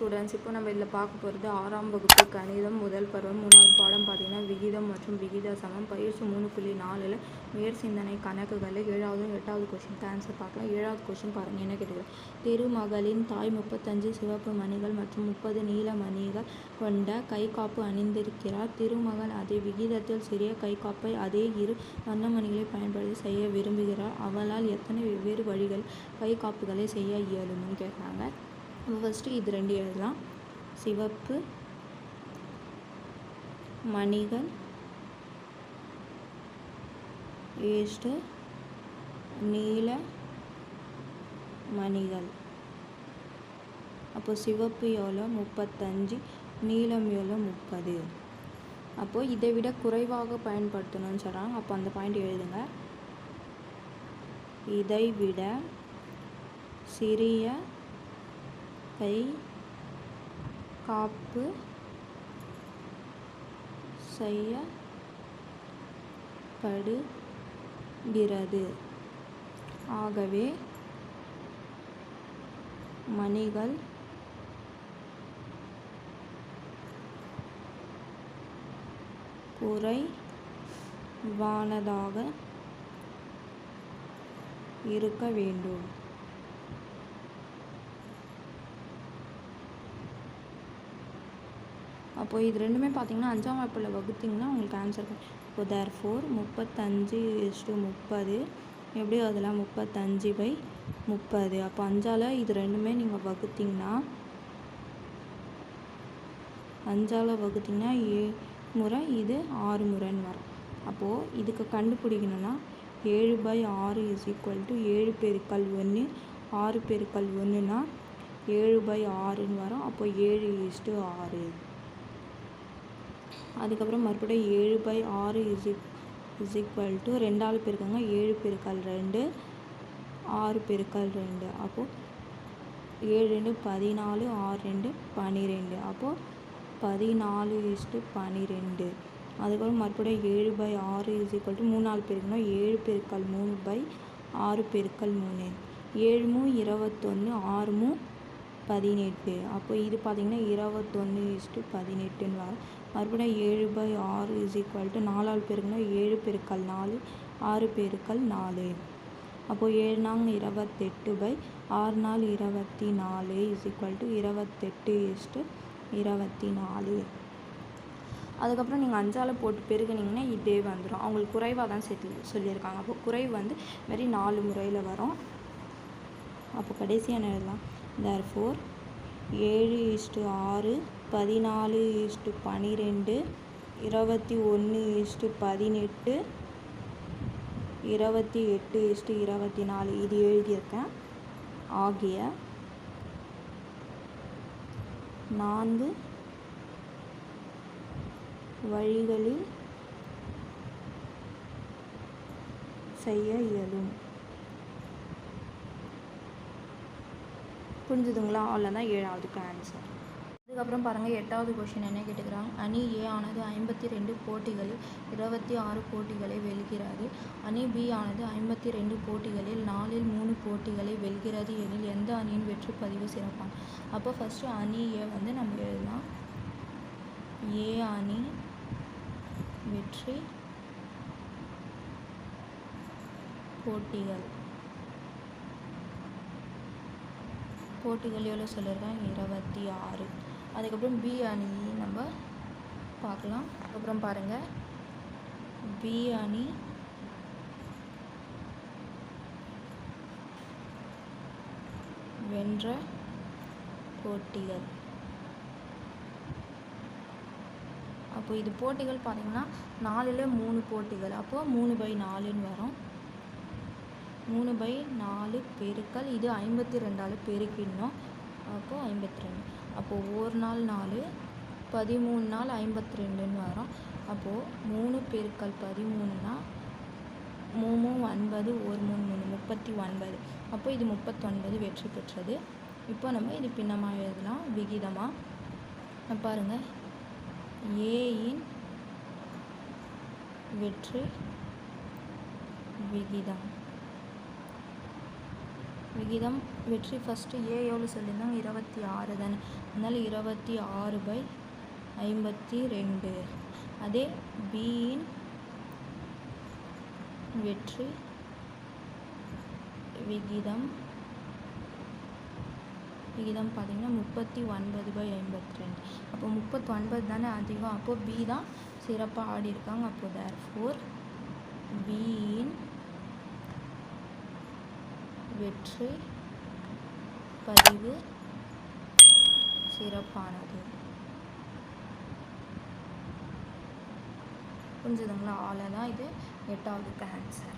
Students, இப்போ நம்ம இதில் பார்க்க போகிறது 6ஆம் வகுப்பு கணிதம் முதல் பருவம் 3வது பாடம் பார்த்தீங்கன்னா விகிதம் மற்றும் விகித சமம். பயிற்சி 3.4ல் மேற் சிந்தனை கணக்குகளில் 7வது 8வது கொஷினுக்கு ஆன்சர் பார்க்கலாம். 7வது கொஷின் பாருங்கள், என்ன கேட்டுக்கிறேன். திருமகளின் தாய் 35 சிவப்பு மணிகள் மற்றும் 30 நீல மணிகள் கொண்ட கைக்காப்பு அணிந்திருக்கிறார். திருமகன் அதே விகிதத்தில் சிறிய கைக்காப்பை அதே இரு வண்ணமணிகளை பயன்படுத்தி செய்ய விரும்புகிறார். அவளால் எத்தனை வெவ்வேறு வழிகள் கைக்காப்புகளை செய்ய இயலும்னு கேட்குறாங்க. ஃபஸ்ட்டு இது ரெண்டு எழுதலாம். சிவப்பு மணிகள் ஈஸ்ட்டு நீல மணிகள். அப்போ சிவப்பு எவ்வளோ 35, நீலம் எவ்வளோ 30. அப்போது இதை விட குறைவாக பயன்படுத்தணும்னு சொல்கிறாங்க. அப்போ அந்த பாயிண்ட் எழுதுங்க. இதை விட சிறிய கை காப்பு செய்யப்படுகிறது. ஆகவே மணிகள் குறைவானதாக இருக்க வேண்டும். அப்போது இது ரெண்டுமே பார்த்தீங்கன்னா 5ஆம் வகுப்பில் வகுத்திங்கன்னா உங்களுக்கு ஆன்சர். இப்போ தேர்ஃபோர் 35:30 எப்படி அதெல்லாம் 35/30. அப்போ 5ஆல் இது ரெண்டுமே நீங்கள் வகுத்திங்கன்னா 7 முறை, இது 6 முறைன்னு வரும். அப்போது இதுக்கு கண்டுபிடிக்கணும்னா 7/6 7 பெருக்கல் 1, 6 பெருக்கல் 1னா 7/6ன்னு வரும். அப்போ 7:6. அதுக்கப்புறம் மறுபடியும் 7/6 2ஆல் பெருக்காங்க 7 பெருக்கல் 2, 6 பெருக்கல் 2. அப்போது 7 2 14, 6 2 12. அப்போது 14:12. அதுக்கப்புறம் மறுபடியும் 7/6 3ஆல் பெருக்கணும் 7 பெருக்கல் 3/6 பெருக்கல் 3. 7 21, 6 18. அப்போ இது பார்த்திங்கன்னா 21:18ன்னு வரும். மறுபடியும் 7/6 4ஆல் பெருக்கணும் 7 பெருக்கல் 4, 6 பெருக்கல் 4. அப்போது 7 4 28/6 4 24 28:24. அதுக்கப்புறம் நீங்கள் 5ஆல் போட்டு பெருக்குனிங்கன்னா இதே வந்துடும். அவங்களுக்கு குறைவாக தான் சொல்லியிருக்காங்க. அப்போ குறைவு வந்து மாரி 4 முறையில் வரும். அப்போ கடைசியாக எழுதலாம். தேர்ஃபோர் 7:6 14:12 21:18 28:24 இது எழுதியிருக்கேன். ஆகிய 4 வழிகளில் செய்ய இயலும். புரிஞ்சுதுங்களா? அவ்வளோதான் 7ஆவதுக்கு ஆன்சர். அதுக்கப்புறம் பாருங்கள் 8வது கொஷின் என்ன கேட்டுக்கிறாங்க. அணி ஏ ஆனது 52 போட்டிகளில் 26 போட்டிகளை வெல்கிறது. அணி பி ஆனது 52 போட்டிகளில் 4ல் 3 போட்டிகளை வெல்கிறது எனில் எந்த அணியின் வெற்றி பதிவு சிறப்பான? அப்போ ஃபஸ்ட்டு அணி ஏ வந்து நம்ம எழுதலாம். ஏ அணி வெற்றி போட்டிகள் எவ்வளோ சொல்லியிருக்கேன் 26. அதுக்கப்புறம் பி அணி நம்ம பார்க்கலாம். அப்புறம் பாருங்கள், பி அணி வென்ற போட்டிகள். அப்போ இது போட்டிகள் பார்த்திங்கன்னா 4ல் 3 போட்டிகள். அப்போது 3/4ன்னு வரும். 3/4 பெருக்கல் இது 52ஆல் பெருக்கிடணும். அப்போது 52. அப்போது ஒரு நாள் 4, 13 நாள் 52ன்னு வரும். அப்போது 3 பெருக்கல் 13னா 3 9, 1 3 39. அப்போ இது 39 வெற்றி பெற்றது. இப்போ நம்ம இது பின்னமாக எழுதலாம் விகிதமாக. பாருங்கள், ஏயின் வெற்றி விகிதம் விகிதம் வெற்றி ஃபஸ்ட்டு ஏ எவ்வளோ சொல்லியிருந்தாங்க 26 தானே, அதனால் 26/52. அதே பியின் வெற்றி விகிதம் பார்த்திங்கன்னா 39/52. அப்போ 39 தானே அதிகம், அப்போது பி தான் சிறப்பாக ஆடி இருக்காங்க. அப்போது தேர்ஃபோர் பியின் வெற்றி பதிவு சிறப்பானது. புரிஞ்சுதுங்களா? ஆளதான் இது 8வது ஆன்சர்.